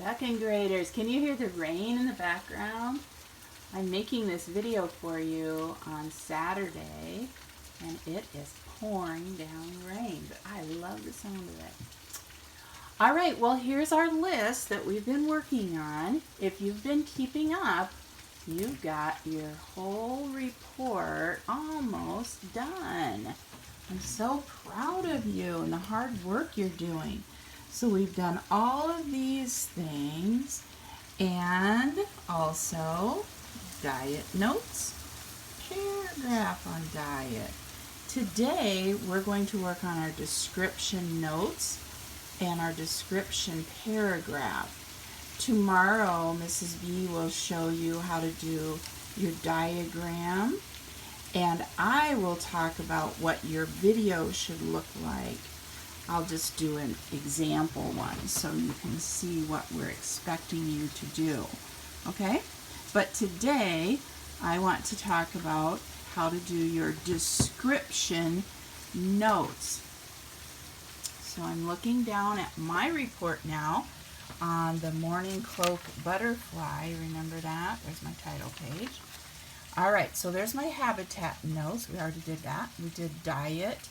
Second graders, can you hear the rain in the background? I'm making this video for you on Saturday, and it is pouring down rain, but I love the sound of it. All right, well, here's our list that we've been working on. If you've been keeping up, you've got your whole report almost done. I'm so proud of you and the hard work you're doing. So we've done all of these things, and also diet notes, paragraph on diet. Today we're going to work on our description notes and our description paragraph. Tomorrow Mrs. B will show you how to do your diagram, and I will talk about what your video should look like. I'll just do an example one so you can see what we're expecting you to do. Okay? But today I want to talk about how to do your description notes. So I'm looking down at my report now on the Morning Cloak Butterfly. Remember that? There's my title page. All right, so there's my habitat notes. We already did that. We did diet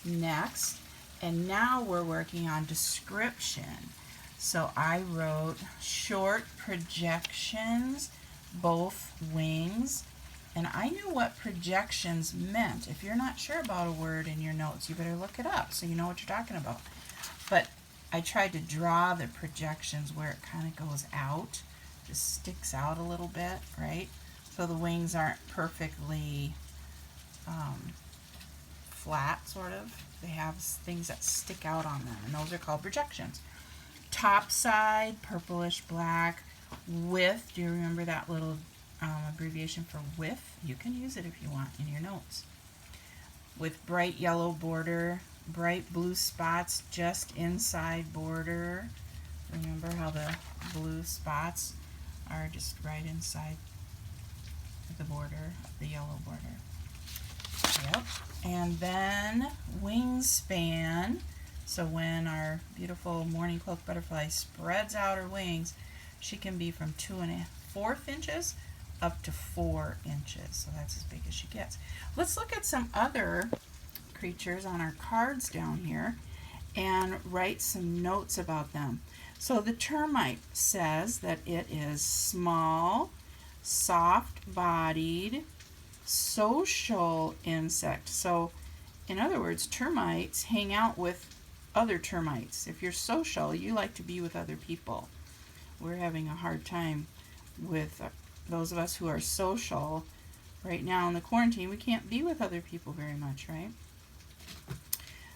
next. And now we're working on description. So I wrote short projections, both wings. And I knew what projections meant. If you're not sure about a word in your notes, you better look it up so you know what you're talking about. But I tried to draw the projections where it kind of goes out, just sticks out a little bit, right? So the wings aren't perfectly flat, sort of. They have things that stick out on them, and those are called projections. Top side, purplish black. Width, do you remember that little abbreviation for width? You can use it if you want in your notes. With bright yellow border, bright blue spots just inside border. Remember how the blue spots are just right inside the border, the yellow border. Yep. And then wingspan. So when our beautiful Morning Cloak Butterfly spreads out her wings, she can be from 2 1/4 inches up to 4 inches. So that's as big as she gets. Let's look at some other creatures on our cards down here and write some notes about them. So the termite says that it is small, soft-bodied, social insect. So in other words, termites hang out with other termites. If you're social, you like to be with other people. We're having a hard time with those of us who are social. Right now in the quarantine, we can't be with other people very much, right?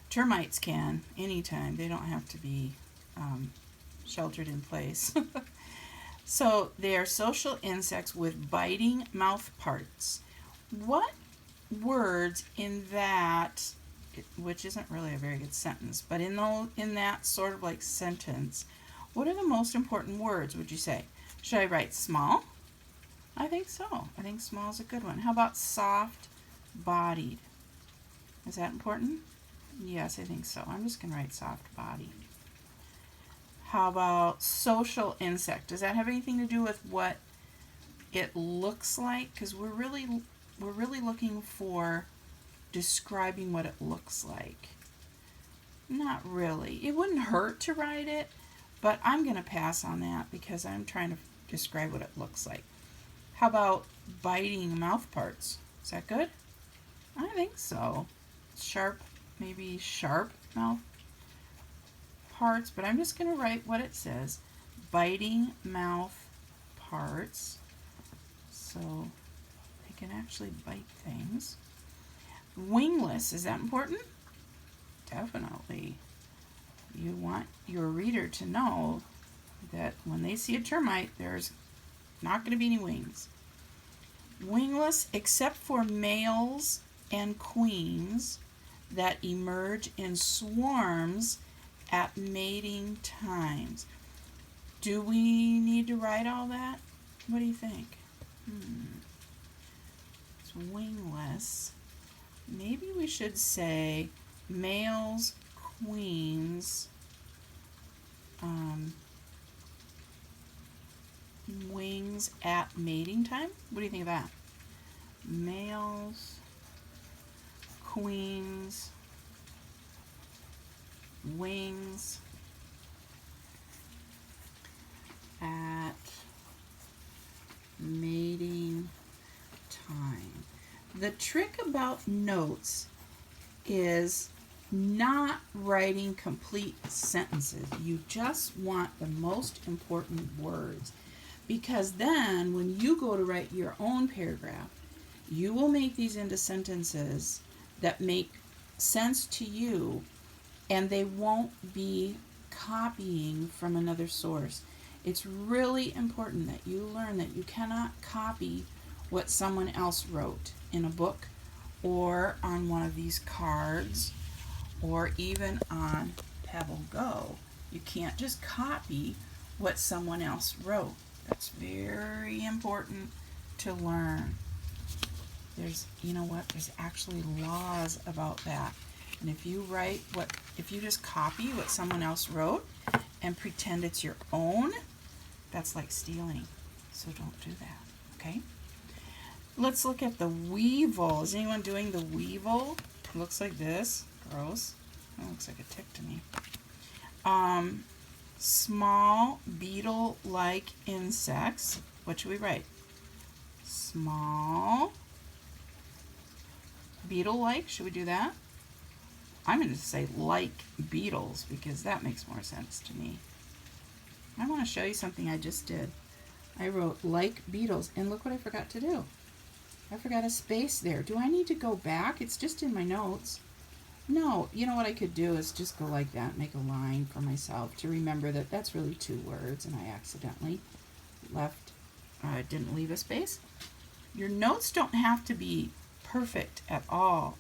Termites can anytime. They don't have to be sheltered in place. So they are social insects with biting mouth parts. What words in that, which isn't really a very good sentence, but in that sort of like sentence, what are the most important words, would you say? Should I write small? I think so. I think small is a good one. How about soft-bodied? Is that important? Yes, I think so. I'm just going to write soft-bodied. How about social insect? Does that have anything to do with what it looks like? Because we're really looking for describing what it looks like. Not really. It wouldn't hurt to write it, but I'm going to pass on that because I'm trying to describe what it looks like. How about biting mouth parts? Is that good? I think so. Sharp, maybe sharp mouth parts, but I'm just going to write what it says. Biting mouth parts. So they can actually bite things. Wingless, is that important? Definitely. You want your reader to know that when they see a termite, there's not going to be any wings. Wingless except for males and queens that emerge in swarms at mating times. Do we need to write all that? What do you think? It's wingless. Maybe we should say males, queens, wings at mating time. What do you think of that? Males, queens, wings at mating time. The trick about notes is not writing complete sentences. You just want the most important words, because then when you go to write your own paragraph, you will make these into sentences that make sense to you, and they won't be copying from another source. It's really important that you learn that you cannot copy what someone else wrote in a book or on one of these cards or even on Pebble Go. You can't just copy what someone else wrote. That's very important to learn. There's, you know what, there's actually laws about that. And if you just copy what someone else wrote and pretend it's your own, that's like stealing. So don't do that, okay? Let's look at the weevil. Is anyone doing the weevil? It looks like this. Gross. That looks like a tick to me. Small beetle-like insects. What should we write? Small beetle-like. Should we do that? I'm going to say like beetles because that makes more sense to me. I want to show you something I just did. I wrote like beetles, and look what I forgot to do. I forgot a space there. Do I need to go back? It's just in my notes. No, you know what I could do is just go like that, make a line for myself to remember that that's really 2 words, and I accidentally didn't leave a space. Your notes don't have to be perfect at all.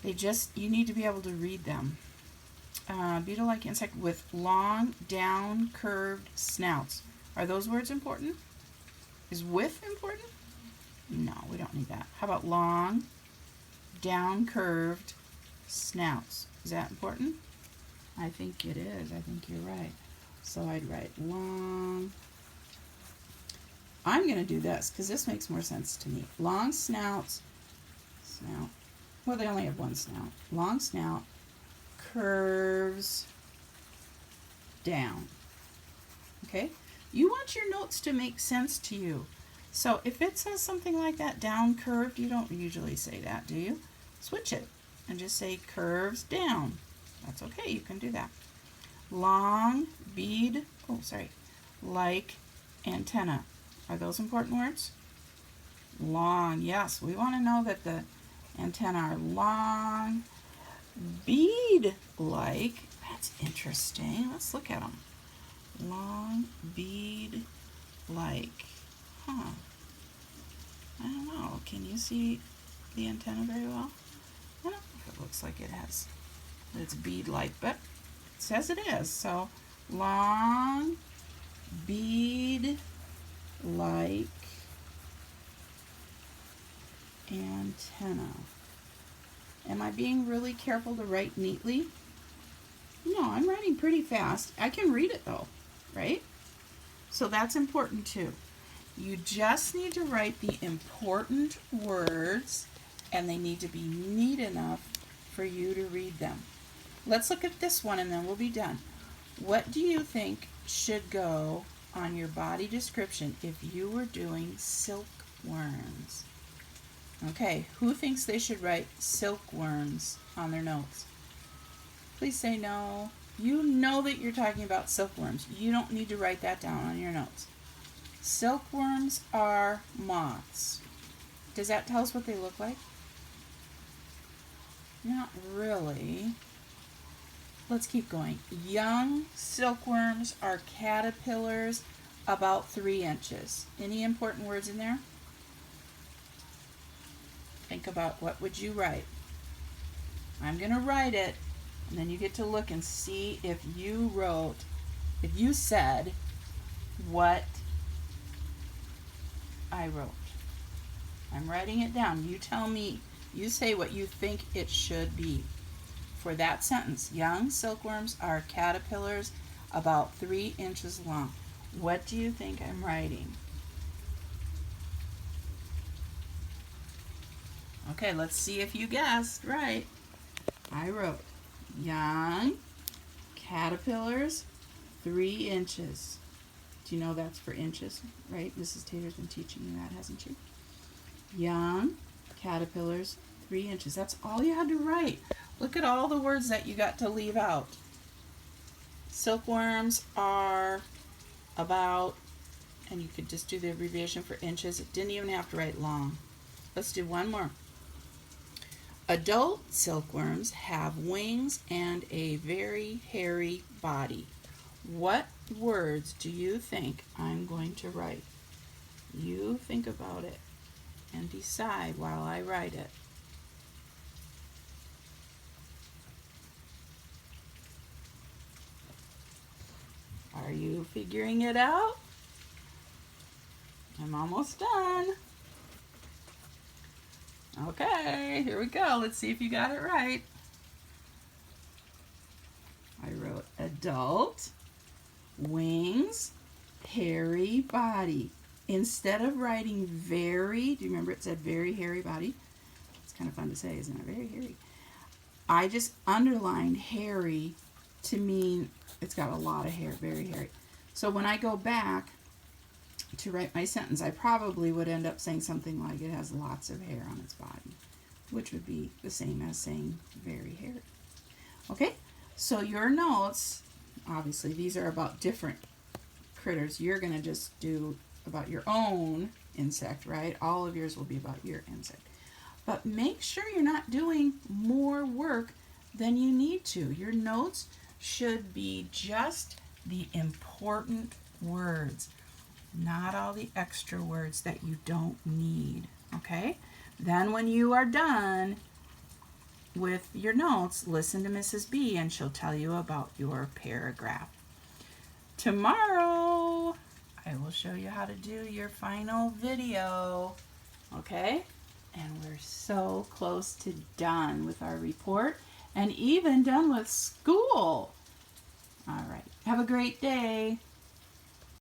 You need to be able to read them. Beetle-like insect with long, down, curved snouts. Are those words important? Is with important? No, we don't need that. How about long, down, curved snouts? Is that important? I think it is. I think you're right. So I'd write long. I'm going to do this because this makes more sense to me. Long snouts. Snout. Well, they only have one snout. Long snout curves down. Okay? You want your notes to make sense to you. So if it says something like that, down curved, you don't usually say that, do you? Switch it and just say curves down. That's okay, you can do that. Long bead, like antenna. Are those important words? Long, yes, we want to know that the antennae are long, bead-like. That's interesting. Let's look at them. Long, bead-like. Huh. I don't know. Can you see the antenna very well? I don't know if it looks like it's bead-like, but it says it is. So, long, bead-like antenna. Am I being really careful to write neatly? No, I'm writing pretty fast. I can read it though, right? So that's important too. You just need to write the important words, and they need to be neat enough for you to read them. Let's look at this one and then we'll be done. What do you think should go on your body description if you were doing silkworms? Okay, who thinks they should write silkworms on their notes? Please say no. You know that you're talking about silkworms. You don't need to write that down on your notes. Silkworms are moths. Does that tell us what they look like? Not really. Let's keep going. Young silkworms are caterpillars about 3 inches. Any important words in there? Think about what would you write. I'm going to write it, and then you get to look and see if you said what I wrote. I'm writing it down. You tell me. You say what you think it should be. For that sentence, young silkworms are caterpillars about 3 inches long. What do you think I'm writing? Okay, let's see if you guessed right. I wrote young caterpillars 3 inches. Do you know that's for inches, right? Mrs. Tater's been teaching you that, hasn't she? Young caterpillars 3 inches. That's all you had to write. Look at all the words that you got to leave out. Silkworms are about, and you could just do the abbreviation for inches. It didn't even have to write long. Let's do one more. Adult silkworms have wings and a very hairy body. What words do you think I'm going to write? You think about it and decide while I write it. Are you figuring it out? I'm almost done. Okay, here we go. Let's see if you got it right. I wrote adult, wings, hairy body. Instead of writing very, do you remember it said very hairy body? It's kind of fun to say, isn't it? Very hairy. I just underlined hairy to mean it's got a lot of hair, very hairy. So when I go back to write my sentence, I probably would end up saying something like it has lots of hair on its body, which would be the same as saying very hairy. Okay, so your notes, obviously these are about different critters. You're going to just do about your own insect, right? All of yours will be about your insect. But make sure you're not doing more work than you need to. Your notes should be just the important words, not all the extra words that you don't need, okay? Then when you are done with your notes, listen to Mrs. B and she'll tell you about your paragraph. Tomorrow, I will show you how to do your final video, okay? And we're so close to done with our report and even done with school. All right, have a great day.